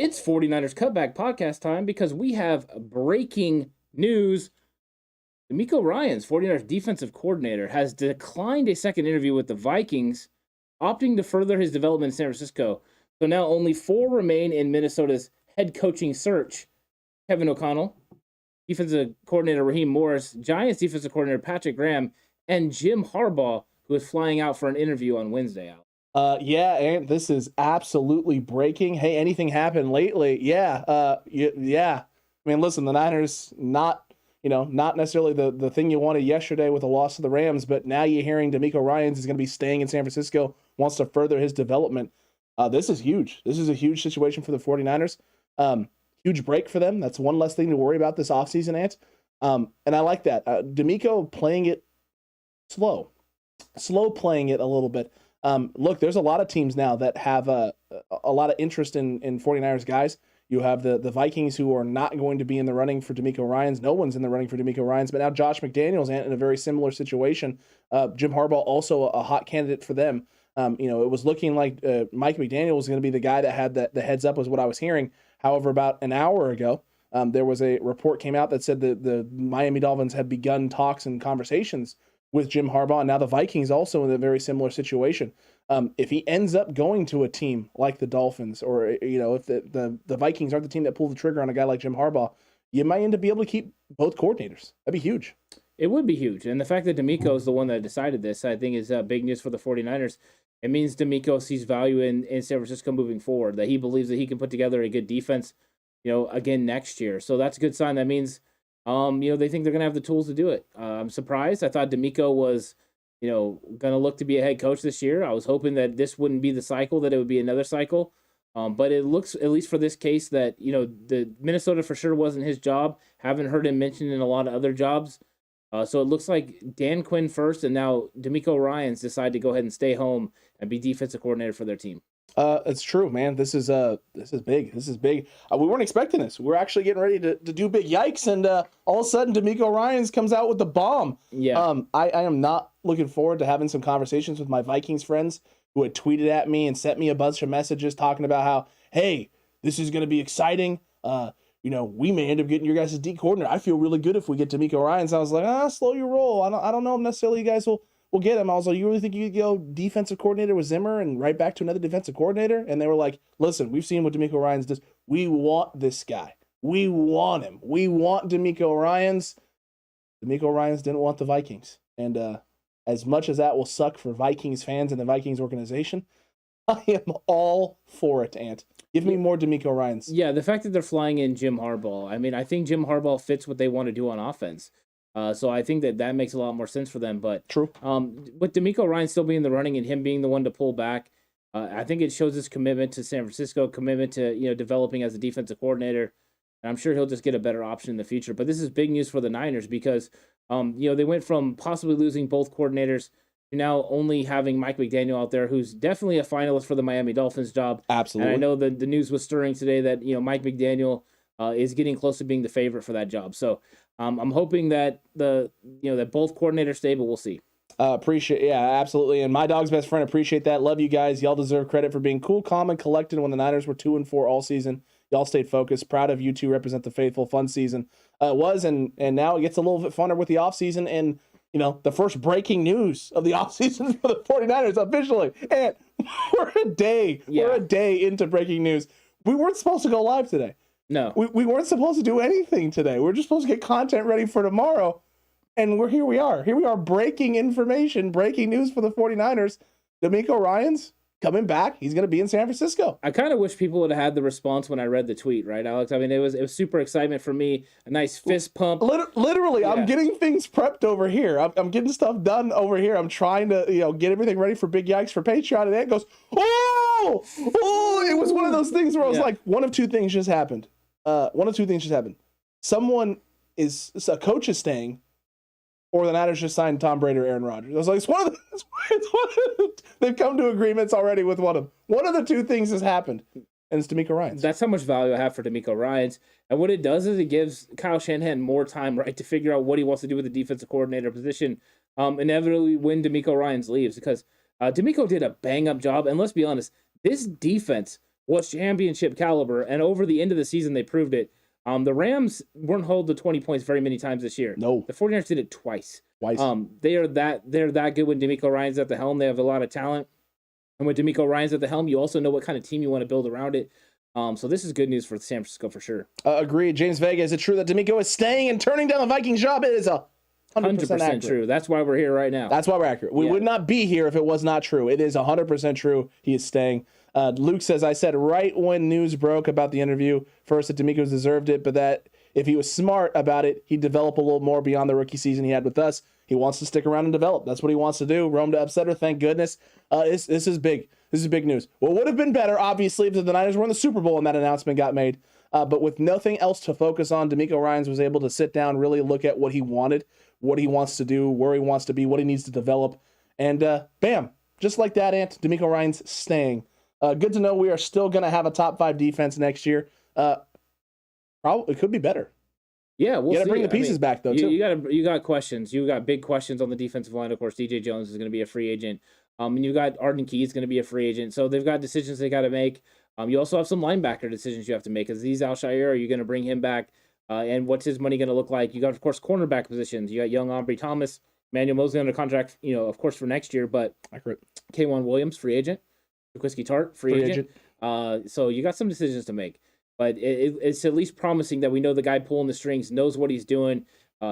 It's 49ers Cutback Podcast time because we have breaking news. DeMeco Ryans, 49ers defensive coordinator, has declined a second interview with the Vikings, opting to further his development in San Francisco. So now only 4 remain in Minnesota's head coaching search. Kevin O'Connell, defensive coordinator Raheem Morris, Giants defensive coordinator Patrick Graham, and Jim Harbaugh, who is flying out for an interview on Wednesday. Yeah, and this is absolutely breaking. Hey, anything happened lately? Yeah. I mean, listen, the Niners not necessarily the thing you wanted yesterday with the loss of the Rams, but now you're hearing DeMeco Ryans is going to be staying in San Francisco, wants to further his development. This is huge. This is a huge situation for the 49ers. Huge break for them. That's one less thing to worry about this offseason, Ant. And I like that. DeMeco playing it slow playing it a little bit. Look, there's a lot of teams now that have a lot of interest in 49ers guys. You have the Vikings, who are not going to be in the running for DeMeco Ryans. No one's in the running for DeMeco Ryans, but now Josh McDaniels in a very similar situation. Jim Harbaugh also a hot candidate for them. It was looking like Mike McDaniel was going to be the guy that had the heads up, was what I was hearing. However, about an hour ago, there was a report came out that said that the Miami Dolphins had begun talks and conversations with Jim Harbaugh, and now the Vikings also in a very similar situation. If he ends up going to a team like the Dolphins, or if the Vikings aren't the team that pulled the trigger on a guy like Jim Harbaugh, you might end up being able to keep both coordinators. That'd be huge. It would be huge. And the fact that DeMeco is the one that decided this, I think, is big news for the 49ers. It means DeMeco sees value in San Francisco moving forward, that he believes that he can put together a good defense, again next year. So that's a good sign. That means they think they're going to have the tools to do it. I'm surprised. I thought DeMeco was, going to look to be a head coach this year. I was hoping that this wouldn't be the cycle, that it would be another cycle. But it looks, at least for this case, that, the Minnesota for sure wasn't his job. Haven't heard him mentioned in a lot of other jobs. So it looks like Dan Quinn first, and now DeMeco Ryans decide to go ahead and stay home and be defensive coordinator for their team. It's true, man. This is big. This is big. We weren't expecting this. We're actually getting ready to do big yikes, and all of a sudden, DeMeco Ryans comes out with the bomb. Yeah. I am not looking forward to having some conversations with my Vikings friends who had tweeted at me and sent me a bunch of messages talking about how, hey, this is going to be exciting. We may end up getting your guys' D coordinator. I feel really good if we get DeMeco Ryans. I was like, slow your roll. I don't know if necessarily you guys will get him. I was like, you really think you could go defensive coordinator with Zimmer and right back to another defensive coordinator? And they were like, listen, we've seen what DeMeco Ryans does. We want this guy. We want him. We want DeMeco Ryans. DeMeco Ryans didn't want the Vikings. And as much as that will suck for Vikings fans and the Vikings organization, I am all for it, Ant. Give me more DeMeco Ryans. Yeah, the fact that they're flying in Jim Harbaugh. I mean, I think Jim Harbaugh fits what they want to do on offense. So I think that makes a lot more sense for them. But true. With DeMeco Ryans still being in the running and him being the one to pull back, I think it shows his commitment to San Francisco, commitment to developing as a defensive coordinator. And I'm sure he'll just get a better option in the future. But this is big news for the Niners because they went from possibly losing both coordinators to now only having Mike McDaniel out there, who's definitely a finalist for the Miami Dolphins job. Absolutely. And I know the news was stirring today that Mike McDaniel is getting close to being the favorite for that job. So I'm hoping that that both coordinators stay, but we'll see. Absolutely. And my dog's best friend, appreciate that. Love you guys. Y'all deserve credit for being cool, calm, and collected when the Niners were 2-4 all season. Y'all stayed focused. Proud of you two. Represent the faithful. Fun season it was, and now it gets a little bit funner with the offseason and the first breaking news of the offseason for the 49ers officially. And we're a day into breaking news. We weren't supposed to go live today. No. We weren't supposed to do anything today. We're just supposed to get content ready for tomorrow. And here we are. Here we are, breaking information, breaking news for the 49ers. DeMeco Ryans coming back. He's going to be in San Francisco. I kind of wish people would have had the response when I read the tweet, right, Alex? I mean, it was super excitement for me. A nice fist pump. Literally, yeah. I'm getting things prepped over here. I'm getting stuff done over here. I'm trying to, get everything ready for Big Yikes for Patreon. And it goes, oh! It was one of those things where I was like, one of two things just happened. Someone a coach is staying, or the Niners just signed Tom Brady or Aaron Rodgers. I was like, it's one of the, they've come to agreements already with one of them. One of the two things has happened, and it's DeMeco Ryans. That's how much value I have for DeMeco Ryans. And what it does is it gives Kyle Shanahan more time, right, to figure out what he wants to do with the defensive coordinator position, inevitably when DeMeco Ryans leaves. Because DeMeco did a bang-up job, and let's be honest, this defense was championship caliber, and over the end of the season, they proved it. The Rams weren't held to 20 points very many times this year. No. The 49ers did it twice. Twice. They're that good when DeMeco Ryan's at the helm. They have a lot of talent. And when DeMeco Ryan's at the helm, you also know what kind of team you want to build around it. So this is good news for San Francisco for sure. Agreed. James Vega, is it true that DeMeco is staying and turning down the Vikings job? It is 100% true. That's why we're here right now. That's why we're accurate. We would not be here if it was not true. It is 100% true. He is staying. Luke says, I said right when news broke about the interview, first that DeMeco deserved it, but that if he was smart about it, he'd develop a little more beyond the rookie season he had with us. He wants to stick around and develop. That's what he wants to do. Rome to upset her, thank goodness. This is big. This is big news. Well, it would have been better, obviously, if the Niners were in the Super Bowl and that announcement got made. But with nothing else to focus on, DeMeco Ryans was able to sit down, really look at what he wanted, what he wants to do, where he wants to be, what he needs to develop. And bam, just like that, Ant, DeMeco Ryans staying. Good to know we are still going to have a top 5 defense next year. Probably it could be better. Yeah, we'll see. You got to bring the pieces back, though, too. You got questions. You got big questions on the defensive line. Of course, DJ Jones is going to be a free agent. And you got Arden Key going to be a free agent. So they've got decisions they got to make. You also have some linebacker decisions you have to make. Aziz Al-Shaair, are you going to bring him back? And what's his money going to look like? You got, of course, cornerback positions. You got young Ambry Thomas, Manuel Mosley under contract, of course, for next year. But accurate. K'Wan Williams, free agent. Jaquiski Tart, free agent. So you got some decisions to make. But it's at least promising that we know the guy pulling the strings knows what he's doing.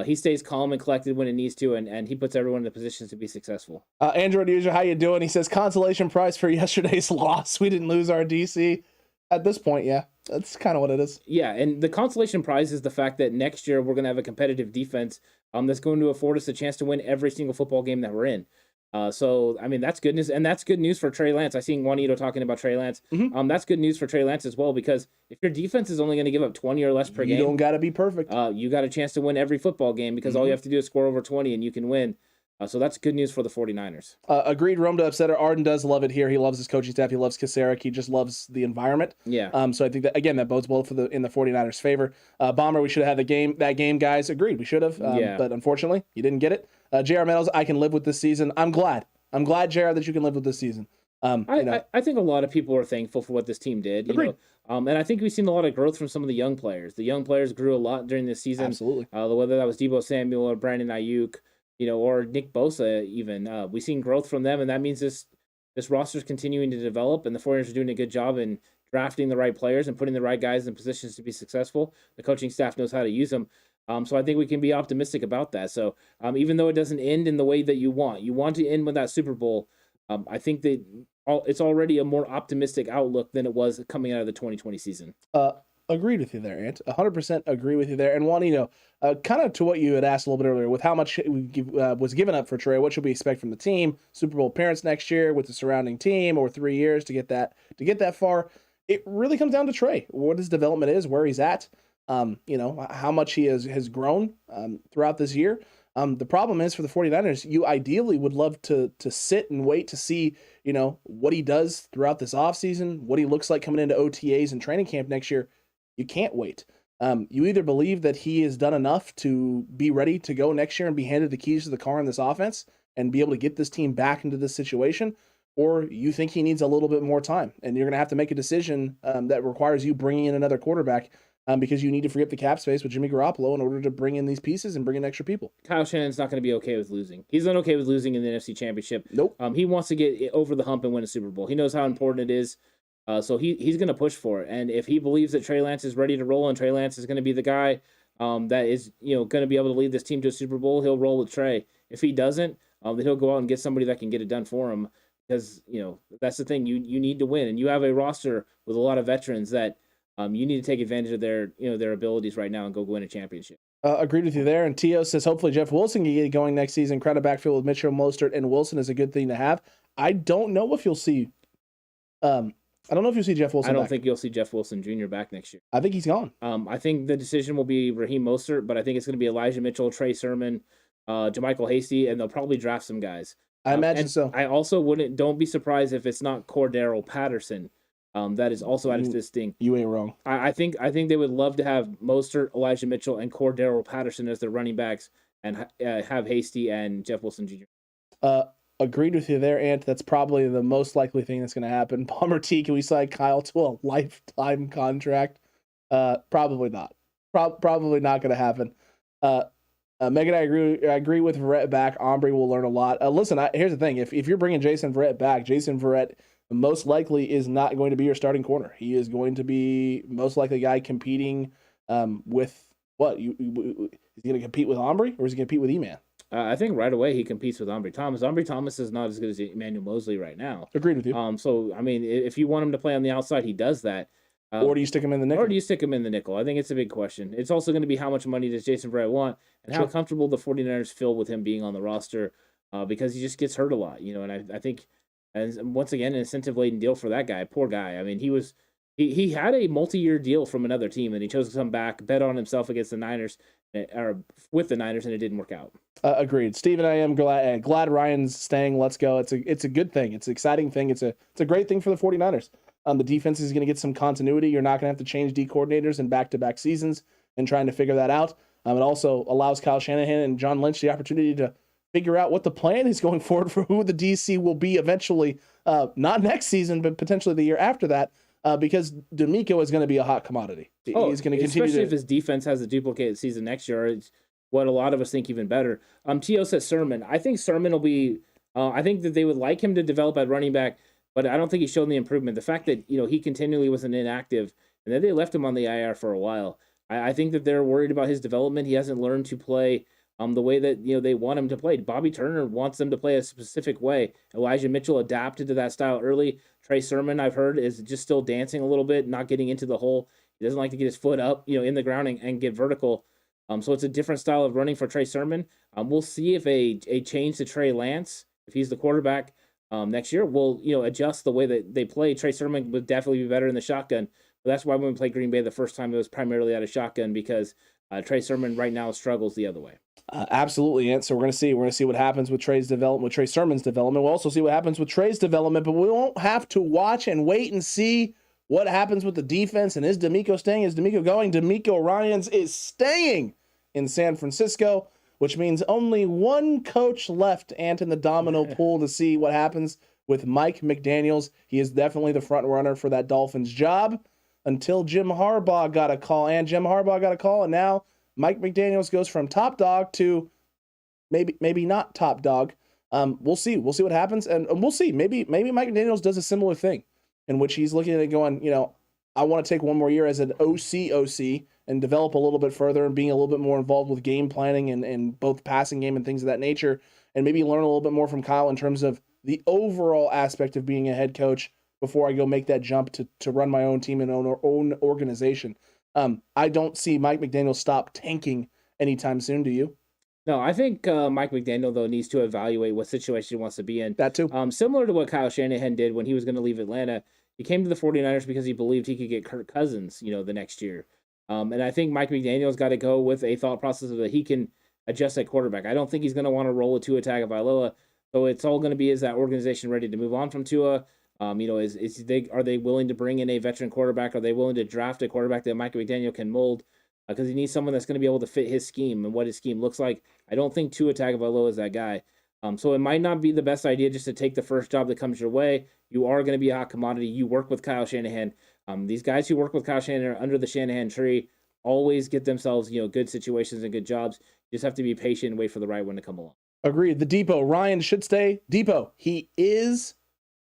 He stays calm and collected when it needs to, and he puts everyone in the positions to be successful. Android user, how you doing? He says, consolation prize for yesterday's loss. We didn't lose our DC. At this point, yeah, that's kind of what it is. Yeah, and the consolation prize is the fact that next year we're going to have a competitive defense that's going to afford us a chance to win every single football game that we're in. So, I mean, that's good news. And that's good news for Trey Lance. I seen Juanito talking about Trey Lance. Mm-hmm. That's good news for Trey Lance as well, because if your defense is only going to give up 20 or less per game, you don't got to be perfect. You got a chance to win every football game because all you have to do is score over 20 and you can win. So that's good news for the 49ers. Agreed. Rome to upset her. Arden does love it here. He loves his coaching staff. He loves Kasarik. He just loves the environment. Yeah. So I think that, again, that bodes well in the 49ers' favor. Bomber, we should have had that game, guys. Agreed. We should have. But unfortunately, you didn't get it. JR Meadows, I can live with this season. I'm glad, JR, that you can live with this season. I think a lot of people are thankful for what this team did. Agreed. And I think we've seen a lot of growth from some of the young players. The young players grew a lot during this season. Absolutely. Whether that was Deebo Samuel or Brandon Ayuk, or Nick Bosa even. We've seen growth from them, and that means this roster is continuing to develop, and the 49ers are doing a good job in drafting the right players and putting the right guys in positions to be successful. The coaching staff knows how to use them. So I think we can be optimistic about that. So even though it doesn't end in the way that you want to end with that Super Bowl, I think that it's already a more optimistic outlook than it was coming out of the 2020 season. Agreed with you there, Ant. 100% agree with you there. And Juanito, kind of to what you had asked a little bit earlier, with how much was given up for Trey, what should we expect from the team? Super Bowl appearance next year with the surrounding team, or 3 years to get that far? It really comes down to Trey. What his development is, where he's at. How much he has grown throughout this year. The problem is for the 49ers, you ideally would love to sit and wait to see, what he does throughout this offseason, what he looks like coming into OTAs and training camp next year. You can't wait. You either believe that he has done enough to be ready to go next year and be handed the keys to the car in this offense and be able to get this team back into this situation, or you think he needs a little bit more time, and you're going to have to make a decision that requires you bringing in another quarterback because you need to free up the cap space with Jimmy Garoppolo in order to bring in these pieces and bring in extra people. Kyle Shannon's not going to be okay with losing. He's not okay with losing in the NFC Championship. Nope. He wants to get over the hump and win a Super Bowl. He knows how important it is. So he's going to push for it. And if he believes that Trey Lance is ready to roll and Trey Lance is going to be the guy that is going to be able to lead this team to a Super Bowl, he'll roll with Trey. If he doesn't, then he'll go out and get somebody that can get it done for him. Because that's the thing. You need to win, and you have a roster with a lot of veterans that you need to take advantage of their abilities right now and go win a championship. Agreed with you there. And Tio says hopefully Jeff Wilson can get going next season. Crowded backfield with Mitchell, Mostert, and Wilson is a good thing to have. I don't know if you'll see. I don't know if you'll see Jeff Wilson. I don't back. think you'll see Jeff Wilson Jr. back next year. I think he's gone. I think the decision will be Raheem Mostert, but I think it's going to be Elijah Mitchell, Trey Sermon, JaMychal Hasty, and they'll probably draft some guys. I imagine so. I also don't be surprised if it's not Cordero Patterson. That is also added to this thing. You ain't wrong. I think they would love to have Mostert, Elijah Mitchell, and Cordero Patterson as their running backs, and have Hasty and Jeff Wilson Jr. Agreed with you there, Ant. That's probably the most likely thing that's going to happen. Palmer T, can we sign Kyle to a lifetime contract? Probably not. Probably not going to happen. Megan, I agree with Verrett back. Ombre will learn a lot. Listen, here's the thing. If you're bringing Jason Verrett back, Jason Verrett most likely is not going to be your starting corner. He is going to be most likely a guy competing with what? Is he going to compete with Ombre or is he going to compete with E-Man? I think right away he competes with Ombre Thomas. Ombre Thomas is not as good as Emmanuel Mosley right now. Agreed with you. So, I mean, if you want him to play on the outside, he does that. Or do you stick him in the nickel? I think it's a big question. It's also going to be how much money does Jason Verrett want and how comfortable the 49ers feel with him being on the roster because he just gets hurt a lot, and I think, and once again, an incentive-laden deal for that guy. Poor guy. I mean, he had a multi-year deal from another team, and he chose to come back, bet on himself against the Niners, or with the Niners, and it didn't work out. Agreed. Steve and I am glad Ryan's staying. Let's go. It's a good thing. It's an exciting thing. It's a great thing for the 49ers. The defense is going to get some continuity. You're not going to have to change D coordinators in back-to-back seasons and trying to figure that out. It also allows Kyle Shanahan and John Lynch the opportunity to figure out what the plan is going forward for who the DC will be eventually, not next season, but potentially the year after that, because DeMeco is going to be a hot commodity. He's going to continue especially if his defense has a duplicated season next year. It's what a lot of us think even better. T.O. says Sermon. I think Sermon will be I think that they would like him to develop at running back, but I don't think he's shown the improvement. The fact that, he continually was an inactive and then they left him on the IR for a while. I think that they're worried about his development. He hasn't learned to play the way that they want him to play. Bobby Turner wants them to play a specific way. Elijah Mitchell adapted to that style early. Trey Sermon, I've heard, is just still dancing a little bit, not getting into the hole. He doesn't like to get his foot up, in the ground and get vertical. So it's a different style of running for Trey Sermon. We'll see if a change to Trey Lance, if he's the quarterback next year, will adjust the way that they play. Trey Sermon would definitely be better in the shotgun. But that's why when we played Green Bay the first time, it was primarily out of shotgun because Trey Sermon right now struggles the other way. Absolutely, Ant. So we're going to see. We're going to see what happens with Trey's development, with Trey Sermon's development. We'll also see what happens with Trey's development, but we won't have to watch and wait and see what happens with the defense. And is DeMeco staying? Is DeMeco going? DeMeco Ryans is staying in San Francisco, which means only one coach left, Ant, in the domino pool to see what happens with Mike McDaniels. He is definitely the front runner for that Dolphins job until Jim Harbaugh got a call. And Jim Harbaugh got a call, and now Mike McDaniels goes from top dog to maybe not top dog. We'll see. We'll see what happens, and we'll see. Maybe Mike McDaniels does a similar thing in which he's looking at it going, I want to take one more year as an OC and develop a little bit further and being a little bit more involved with game planning and both passing game and things of that nature, and maybe learn a little bit more from Kyle in terms of the overall aspect of being a head coach before I go make that jump to run my own team and own organization. I don't see Mike McDaniel stop tanking anytime soon. Do you? No, I think Mike McDaniel, though, needs to evaluate what situation he wants to be in. That too. Similar to what Kyle Shanahan did when he was going to leave Atlanta. He came to the 49ers because he believed he could get Kirk Cousins, the next year. And I think Mike McDaniel's got to go with a thought process of that he can adjust at quarterback. I don't think he's going to want to roll a Tua Tagovailoa. So it's all going to be, is that organization ready to move on from Tua? Are they willing to bring in a veteran quarterback? Are they willing to draft a quarterback that Mike McDaniel can mold? Because he needs someone that's going to be able to fit his scheme and what his scheme looks like. I don't think Tua Tagovailoa is that guy. So it might not be the best idea just to take the first job that comes your way. You are going to be a hot commodity. You work with Kyle Shanahan. These guys who work with Kyle Shanahan are under the Shanahan tree, always get themselves, good situations and good jobs. You just have to be patient and wait for the right one to come along. Agreed. The Depot, Ryan should stay. Depot, he is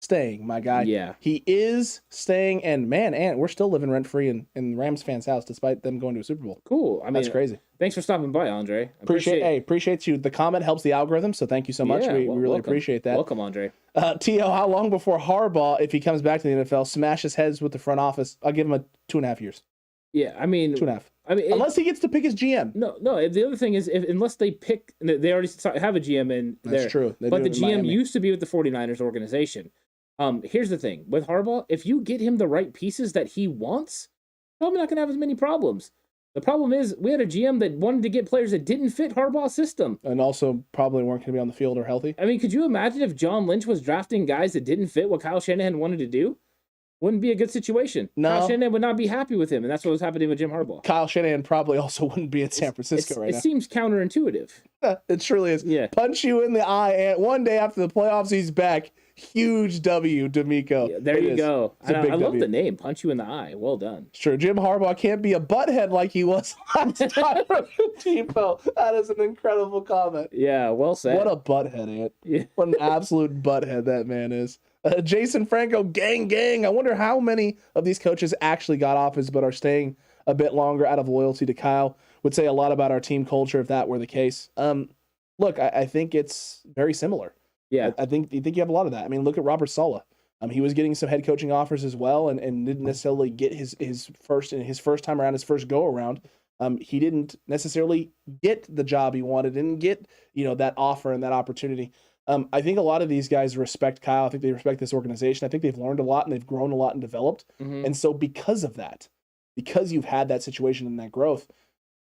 staying, my guy. Yeah. He is staying, and man, we're still living rent-free in Rams fans' house despite them going to a Super Bowl. Cool. That's crazy. Thanks for stopping by, Andre. Appreciate you. The comment helps the algorithm, so thank you so much. We really appreciate that. Welcome, Andre. T.O., how long before Harbaugh, if he comes back to the NFL, smashes heads with the front office? I'll give him 2.5 years. Yeah, 2.5. Unless he gets to pick his GM. No. The other thing is, unless they pick, they already have a GM in there. That's true. But the GM used to be with the 49ers organization. Here's the thing. With Harbaugh, if you get him the right pieces that he wants, probably not going to have as many problems. The problem is we had a GM that wanted to get players that didn't fit Harbaugh's system. And also probably weren't going to be on the field or healthy. Could you imagine if John Lynch was drafting guys that didn't fit what Kyle Shanahan wanted to do? Wouldn't be a good situation. No. Kyle Shanahan would not be happy with him, and that's what was happening with Jim Harbaugh. Kyle Shanahan probably also wouldn't be in San Francisco right now. It seems counterintuitive. It truly is. Yeah. Punch you in the eye, and one day after the playoffs, he's back. Huge W, DeMeco. Yeah, there you go. It's a big I love W. the name. Punch you in the eye. Well done. Sure, Jim Harbaugh can't be a butthead like he was last time from Depot. That is an incredible comment. Yeah, well said. What a butthead, Ant. Yeah. What an absolute butthead that man is. Jason Franco, gang. I wonder how many of these coaches actually got offers but are staying a bit longer out of loyalty to Kyle. Would say a lot about our team culture if that were the case. Look, I think it's very similar. Yeah. I think you have a lot of that. I mean, look at Robert Saleh. He was getting some head coaching offers as well, and didn't necessarily get his first time around, his first go around. He didn't necessarily get the job he wanted, didn't get that offer and that opportunity. I think a lot of these guys respect Kyle. I think they respect this organization. I think they've learned a lot and they've grown a lot and developed. Mm-hmm. And so because of that, because you've had that situation and that growth,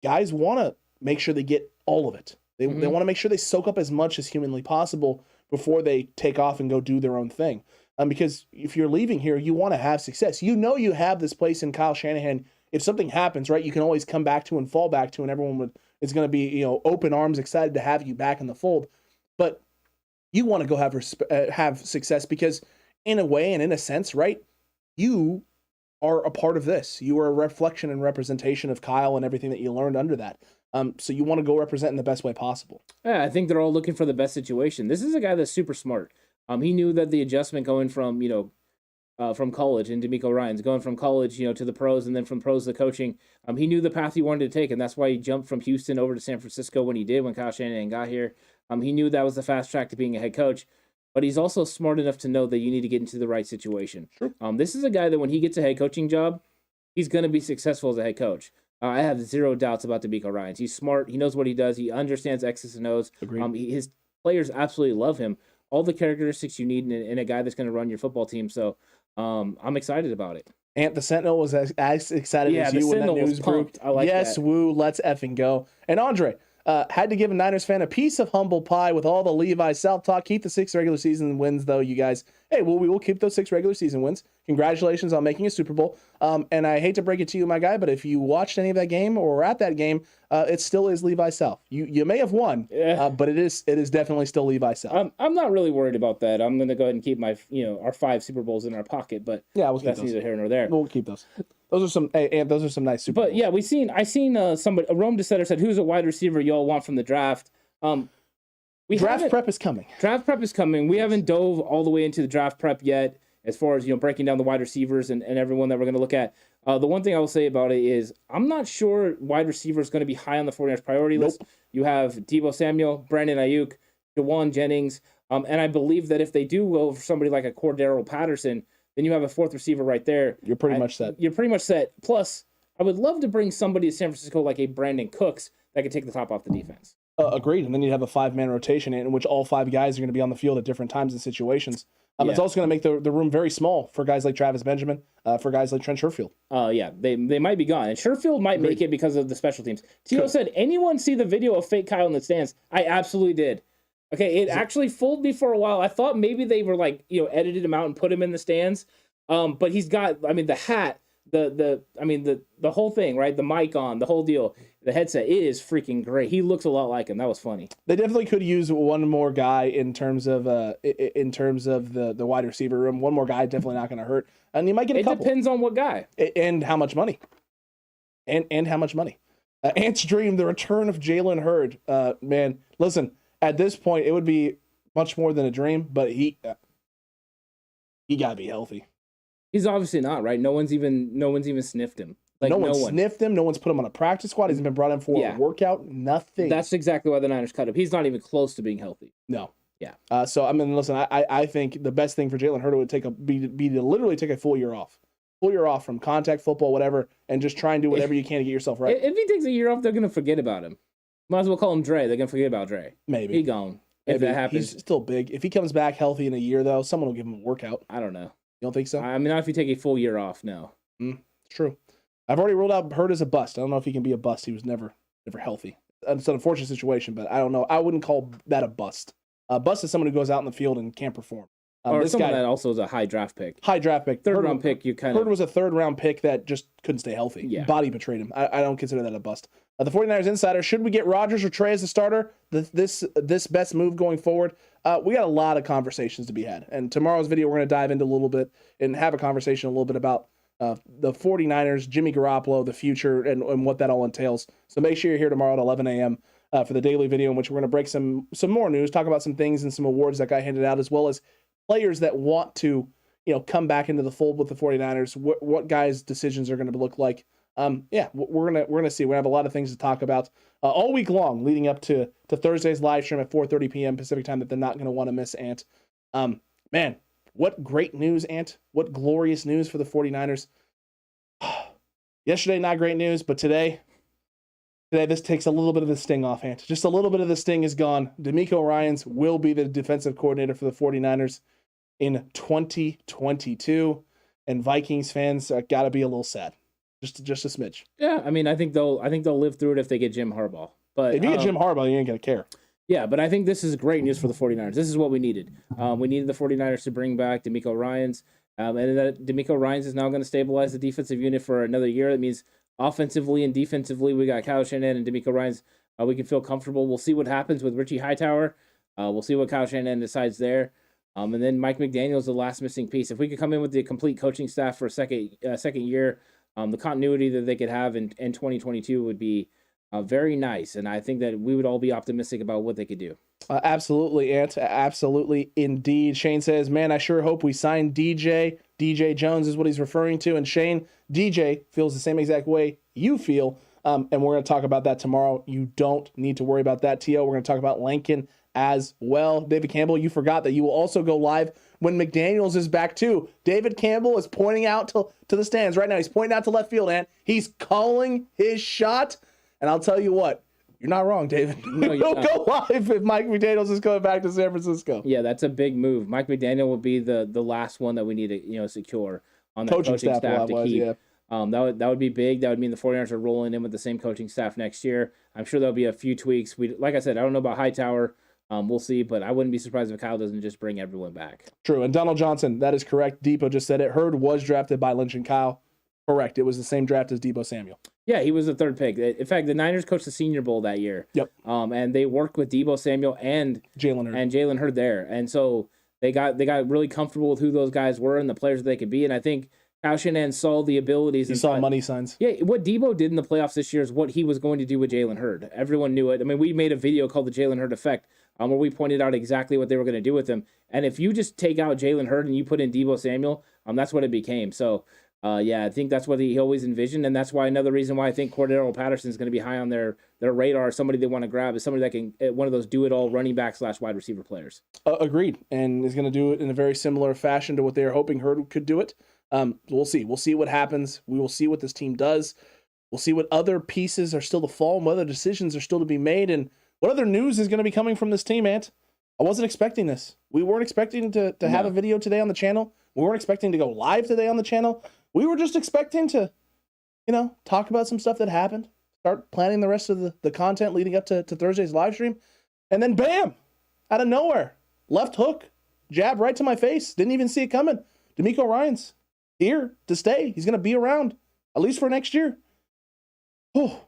guys want to make sure they get all of it. They want to make sure they soak up as much as humanly possible before they take off and go do their own thing. Because if you're leaving here, you want to have success. You have this place in Kyle Shanahan. If something happens, right, you can always come back to and fall back to, and everyone is going to be open arms, excited to have you back in the fold. But you want to go have success because, in a way and in a sense, right, you are a part of this. You are a reflection and representation of Kyle and everything that you learned under that. So you want to go represent in the best way possible. Yeah, I think they're all looking for the best situation. This is a guy that's super smart. He knew that the adjustment going from college, and DeMeco Ryans going from college, to the pros, and then from pros to coaching. He knew the path he wanted to take, and that's why he jumped from Houston over to San Francisco when he did, when Kyle Shanahan got here. He knew that was the fast track to being a head coach, but he's also smart enough to know that you need to get into the right situation. Sure. This is a guy that when he gets a head coaching job, he's going to be successful as a head coach. I have zero doubts about DeMeco Ryans. He's smart. He knows what he does. He understands X's and O's. His players absolutely love him. All the characteristics you need in a guy that's going to run your football team. So I'm excited about it. Ant the Sentinel was as excited as you when that news broke. I like yes, that. Woo, let's effing go. And Andre, had to give a Niners fan a piece of humble pie with all the Levi South talk. Keep the 6 regular season wins, though, you guys. Hey, well, we will keep those 6 regular season wins. Congratulations on making a Super Bowl. And I hate to break it to you, my guy, but if you watched any of that game or were at that game, it still is Levi South. You may have won, but it is definitely still Levi South. I'm not really worried about that. I'm going to go ahead and keep my our 5 Super Bowls in our pocket, but yeah, we'll keep that's those. neither here nor there. We'll keep those. Those are some nice Super Bowls. But yeah, I seen somebody, Rome DeSetter said, "Who's a wide receiver y'all want from the draft?" Draft prep is coming. Draft prep is coming. We haven't dove all the way into the draft prep yet, as far as breaking down the wide receivers and everyone that we're going to look at. The one thing I will say about it is I'm not sure wide receiver is going to be high on the 49ers priority list. You have Deebo Samuel, Brandon Ayuk, Jawan Jennings, and I believe that if they do go for somebody like a Cordero Patterson, then you have a 4th receiver right there. You're pretty much set. You're pretty much set. Plus, I would love to bring somebody to San Francisco like a Brandon Cooks that could take the top off the defense. Agreed. And then you have a 5-man rotation in which all 5 guys are going to be on the field at different times and situations. It's also going to make the room very small for guys like Travis Benjamin, for guys like Trent Sherfield. They might be gone. And Sherfield might make it because of the special teams. Tito said, anyone see the video of fake Kyle in the stands? I absolutely did. Okay, it actually fooled me for a while. I thought maybe they were edited him out and put him in the stands. But he's got, the hat, the whole thing, right? The mic on, the whole deal, the headset. It is freaking great. He looks a lot like him. That was funny. They definitely could use one more guy in terms of the wide receiver room. One more guy definitely not going to hurt, and you might get a couple. It depends on what guy and how much money, and how much money. Ant's dream, the return of Jalen Hurd. Man, listen. At this point, it would be much more than a dream, but he got to be healthy. He's obviously not, right? No one's even sniffed him. No one sniffed him. No one's put him on a practice squad. He's been brought in for a workout. Nothing. That's exactly why the Niners cut him. He's not even close to being healthy. No. Yeah. So listen. I think the best thing for Jalen Hurd would be to literally take a full year off. Full year off from contact football, whatever, and just try and do whatever you can to get yourself right. If he takes a year off, they're gonna forget about him. Might as well call him Dre. They're gonna forget about Dre. Maybe he gone. If that happens, he's still big. If he comes back healthy in a year, though, someone will give him a workout. I don't know. You don't think so? I mean, not if you take a full year off. No. It's true. I've already ruled out Hurd as a bust. I don't know if he can be a bust. He was never healthy. It's an unfortunate situation, but I don't know. I wouldn't call that a bust. A bust is someone who goes out in the field and can't perform. Or This someone guy, that also is a high draft pick. third round pick, you kind of... Hurd was a third round pick that just couldn't stay healthy. Yeah. Body betrayed him. I don't consider that a bust. The 49ers Insider, should we get Rodgers or Trey as a starter? This best move going forward? We got a lot of conversations to be had. And tomorrow's video, we're going to dive into a little bit and have a conversation a little bit about the 49ers, Jimmy Garoppolo, the future, and what that all entails. So make sure you're here tomorrow at 11 a.m. For the daily video, in which we're going to break some more news, talk about some things and some awards that got handed out, as well as players that want to, come back into the fold with the 49ers, what guys' decisions are going to look like. We're gonna see. We have a lot of things to talk about all week long, leading up to Thursday's live stream at 4:30 p.m. Pacific time that they're not going to want to miss. Ant, man, what great news, Ant! What glorious news for the 49ers. Yesterday, not great news, but today this takes a little bit of the sting off, Ant. Just a little bit of the sting is gone. DeMeco Ryans will be the defensive coordinator for the 49ers in 2022, and Vikings fans got to be a little sad. Just a smidge. Yeah, I mean, I think they'll live through it if they get Jim Harbaugh. But if you get Jim Harbaugh, you ain't gonna care. Yeah, but I think this is great news for the 49ers. This is what we needed. We needed the 49ers to bring back DeMeco Ryans, and that DeMeco Ryans is now going to stabilize the defensive unit for another year. That means offensively and defensively, we got Kyle Shanahan and DeMeco Ryans. We can feel comfortable. We'll see what happens with Richie Hightower. We'll see what Kyle Shanahan decides there. And then Mike McDaniel's the last missing piece. If we could come in with the complete coaching staff for a second year, the continuity that they could have in 2022 would be very nice. And I think that we would all be optimistic about what they could do. Absolutely, Ant. Absolutely, indeed. Shane says, man, I sure hope we sign DJ. DJ Jones is what he's referring to. And Shane, DJ feels the same exact way you feel. And we're going to talk about that tomorrow. You don't need to worry about that, T.O. We're going to talk about Lincoln as well. David Campbell, you forgot that you will also go live when McDaniels is back too. David Campbell is pointing out to the stands right now. He's pointing out to left field, and he's calling his shot. And I'll tell you what, you're not wrong, David. No, you'll go live if Mike McDaniels is coming back to San Francisco. Yeah, that's a big move. Mike McDaniel will be the last one that we need to secure on that coaching staff to keep. Yeah. That would be big. That would mean the 49ers are rolling in with the same coaching staff next year. I'm sure there'll be a few tweaks. Like I said, I don't know about Hightower. We'll see, but I wouldn't be surprised if Kyle doesn't just bring everyone back. True, and Donald Johnson, that is correct. Depot just said it. Hurd was drafted by Lynch and Kyle. Correct. It was the same draft as Deebo Samuel. Yeah, he was the third pick. In fact, the Niners coached the Senior Bowl that year. Yep. And they worked with Deebo Samuel and Jalen Hurd there, and so they got really comfortable with who those guys were and the players that they could be. And I think Kyle Shanahan saw the abilities. He saw money signs. Yeah, what Deebo did in the playoffs this year is what he was going to do with Jalen Hurd. Everyone knew it. I mean, we made a video called the Jalen Hurd Effect, where we pointed out exactly what they were going to do with him. And if you just take out Jalen Hurd and you put in Deebo Samuel, that's what it became. So, I think that's what he always envisioned, and that's why another reason why I think Cordero Patterson is going to be high on their radar. Somebody they want to grab is somebody that can one of those do-it-all running back / wide receiver players. Agreed, and is going to do it in a very similar fashion to what they were hoping Hurd could do it. We'll see. We'll see what happens. We will see what this team does. We'll see what other pieces are still to fall, and what other decisions are still to be made, and what other news is going to be coming from this team, Ant. I wasn't expecting this. We weren't expecting to have a video today on the channel. We weren't expecting to go live today on the channel. We were just expecting to, talk about some stuff that happened, start planning the rest of the content leading up to Thursday's live stream. And then bam, out of nowhere, left hook, jab right to my face. Didn't even see it coming. DeMeco Ryans here to stay. He's going to be around, at least for next year. Oh,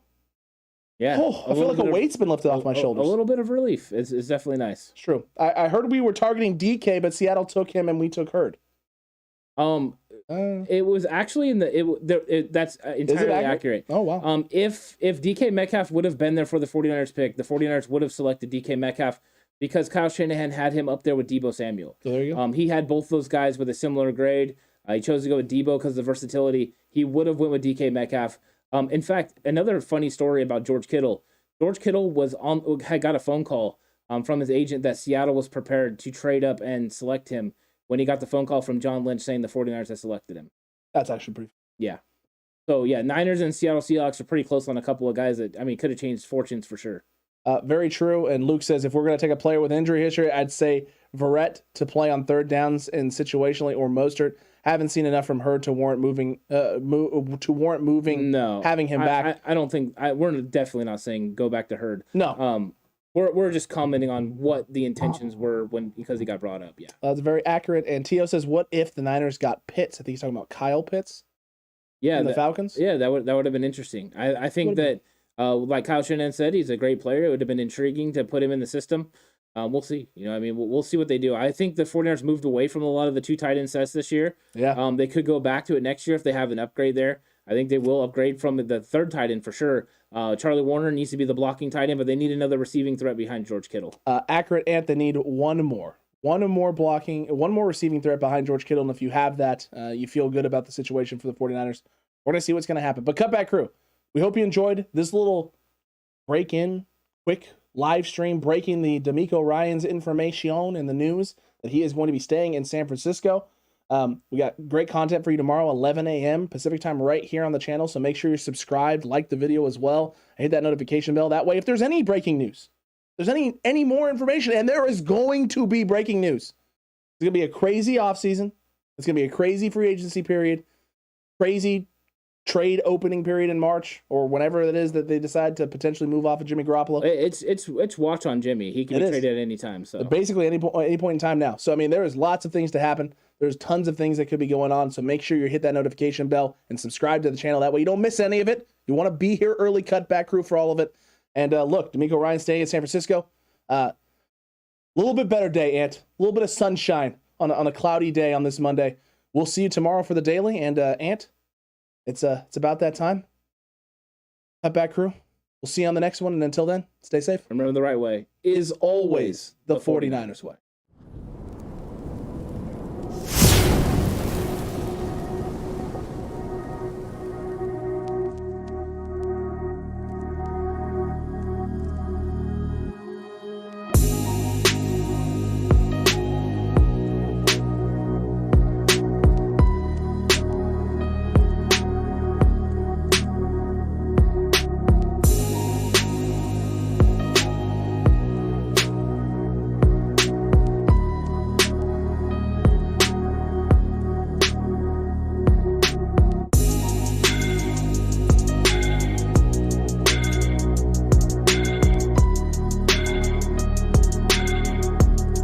yeah. Oh, I feel like a weight's been lifted off my shoulders. A little bit of relief. It's definitely nice. It's true. I heard we were targeting DK, but Seattle took him and we took Hurd. It was actually that's entirely accurate. Oh, wow. If DK Metcalf would have been there for the 49ers pick, the 49ers would have selected DK Metcalf because Kyle Shanahan had him up there with Deebo Samuel. So there you go. He had both those guys with a similar grade. He chose to go with Deebo because of the versatility. He would have went with DK Metcalf. In fact, another funny story about George Kittle. George Kittle had got a phone call from his agent that Seattle was prepared to trade up and select him when he got the phone call from John Lynch saying the 49ers had selected him. That's actually pretty. Yeah. So, yeah, Niners and Seattle Seahawks are pretty close on a couple of guys that, could have changed fortunes for sure. Very true. And Luke says, if we're going to take a player with injury history, I'd say Verrett to play on third downs and situationally, or Mostert. Haven't seen enough from her to warrant moving. No, having him back. I don't think we're definitely not saying go back to Hurd. No. We're just commenting on what the intentions were because he got brought up. Yeah, that's very accurate. And Tio says, "What if the Niners got Pitts?" I think he's talking about Kyle Pitts. Yeah, the Falcons. Yeah, that would have been interesting. I think that like Kyle Shanahan said, he's a great player. It would have been intriguing to put him in the system. We'll see. I mean, we'll see what they do. I think the 49ers moved away from a lot of the 2 tight end sets this year. Yeah. They could go back to it next year if they have an upgrade there. I think they will upgrade from the 3rd tight end for sure. Charlie Warner needs to be the blocking tight end, but they need another receiving threat behind George Kittle. Accurate, Ant. They need one more receiving threat behind George Kittle. And if you have that, you feel good about the situation for the 49ers. We're going to see what's going to happen. But Cutback Crew, we hope you enjoyed this little break-in, quick live stream breaking the DeMeco Ryans information in the news that he is going to be staying in San Francisco. We got great content for you tomorrow, 11 a.m. Pacific time, right here on the channel. So make sure you're subscribed, like the video as well, and hit that notification bell. That way, if there's any breaking news, there's any more information, and there is going to be breaking news. It's going to be a crazy offseason. It's going to be a crazy free agency period, crazy trade opening period in March or whenever it is that they decide to potentially move off of Jimmy Garoppolo. It's watch on Jimmy. He can be traded at any time. So basically any point in time now. So I mean, there is lots of things to happen. There's tons of things that could be going on. So make sure you hit that notification bell and subscribe to the channel. That way you don't miss any of it. You want to be here early, Cutback Crew, for all of it. And look, DeMeco Ryan staying in San Francisco. A little bit better day, Ant. A little bit of sunshine on a cloudy day on this Monday. We'll see you tomorrow for the daily. And Ant, it's about that time. Cutback Crew, we'll see you on the next one. And until then, stay safe. Remember, the right way is always the 49ers way.